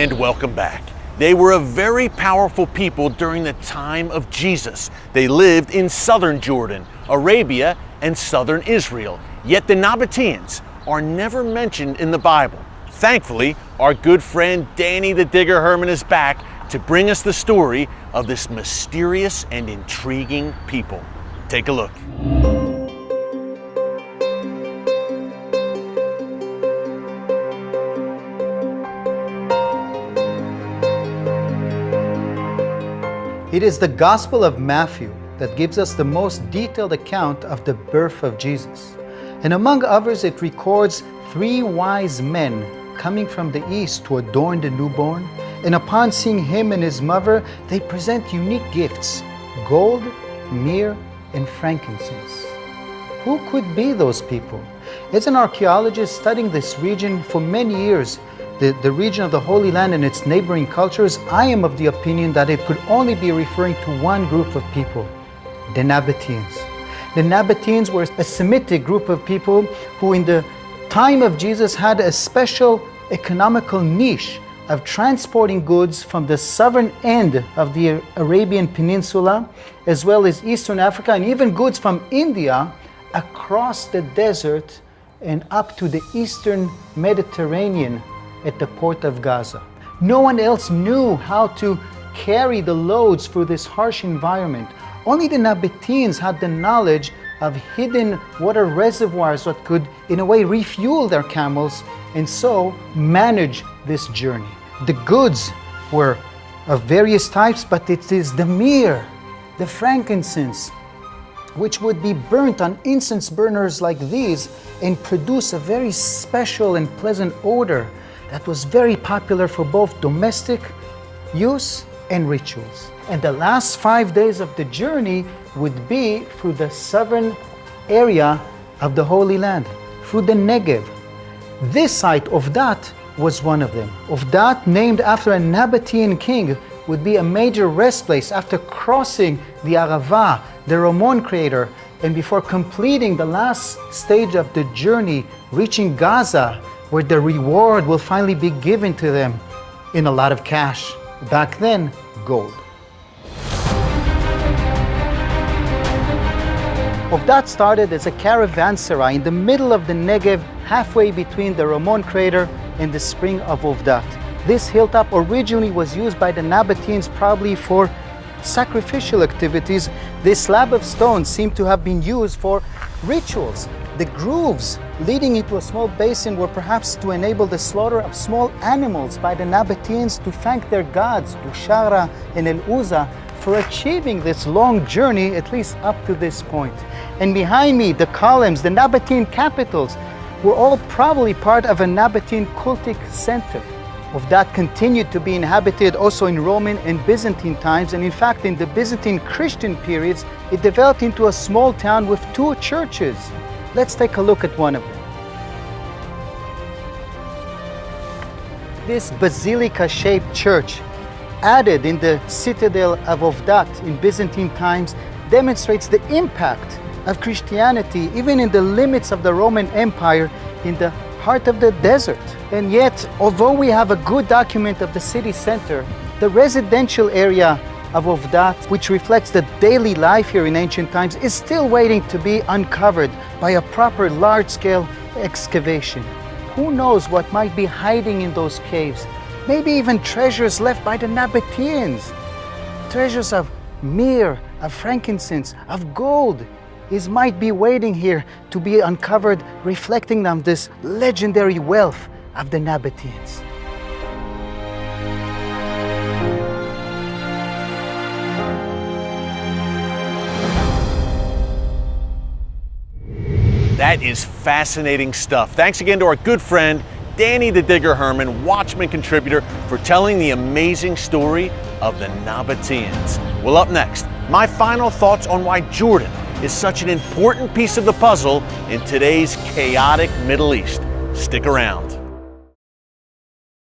And welcome back. They were a very powerful people during the time of Jesus. They lived in southern Jordan, Arabia, and southern Israel. Yet the Nabateans are never mentioned in the Bible. Thankfully, our good friend Danny the Digger Herman is back to bring us the story of this mysterious and intriguing people. Take a look. It is the Gospel of Matthew that gives us the most detailed account of the birth of Jesus. And among others, it records 3 wise men coming from the east to adorn the newborn. And upon seeing him and his mother, they present unique gifts: gold, myrrh, and frankincense. Who could be those people? As an archaeologist studying this region for many years, the region of the Holy Land and its neighboring cultures, I am of the opinion that it could only be referring to one group of people, the Nabateans. The Nabateans were a Semitic group of people who in the time of Jesus had a special economical niche of transporting goods from the southern end of the Arabian Peninsula, as well as Eastern Africa, and even goods from India across the desert and up to the Eastern Mediterranean at the port of Gaza. No one else knew how to carry the loads through this harsh environment. Only the Nabateans had the knowledge of hidden water reservoirs that could, in a way, refuel their camels and so manage this journey. The goods were of various types, but it is the myrrh, the frankincense, which would be burnt on incense burners like these and produce a very special and pleasant odor that was very popular for both domestic use and rituals. And the last 5 days of the journey would be through the southern area of the Holy Land, through the Negev. This site, Ovdat, was one of them. Ovdat, named after a Nabatean king, would be a major rest place after crossing the Arava, the Ramon crater, and before completing the last stage of the journey, reaching Gaza, where the reward will finally be given to them in a lot of cash. Back then, gold. Ovdat started as a caravanserai in the middle of the Negev, halfway between the Ramon crater and the spring of Ovdat. This hilltop originally was used by the Nabateans probably for sacrificial activities. This slab of stone seemed to have been used for rituals. The grooves leading into a small basin were perhaps to enable the slaughter of small animals by the Nabateans to thank their gods, Ushara and El-Uza, for achieving this long journey, at least up to this point. And behind me, the columns, the Nabatean capitals, were all probably part of a Nabatean cultic center. Ovdat continued to be inhabited also in Roman and Byzantine times, and in fact in the Byzantine Christian periods, it developed into a small town with 2 churches. Let's take a look at one of them. This basilica-shaped church, added in the citadel of Ovdat in Byzantine times, demonstrates the impact of Christianity even in the limits of the Roman Empire in the heart of the desert. And yet, although we have a good document of the city center, the residential area of Ovdat, which reflects the daily life here in ancient times, is still waiting to be uncovered by a proper large-scale excavation. Who knows what might be hiding in those caves? Maybe even treasures left by the Nabateans. Treasures of myrrh, of frankincense, of gold might be waiting here to be uncovered, reflecting on this legendary wealth of the Nabateans. That is fascinating stuff. Thanks again to our good friend, Danny the Digger Herman, Watchman contributor, for telling the amazing story of the Nabateans. Well, up next, my final thoughts on why Jordan is such an important piece of the puzzle in today's chaotic Middle East. Stick around.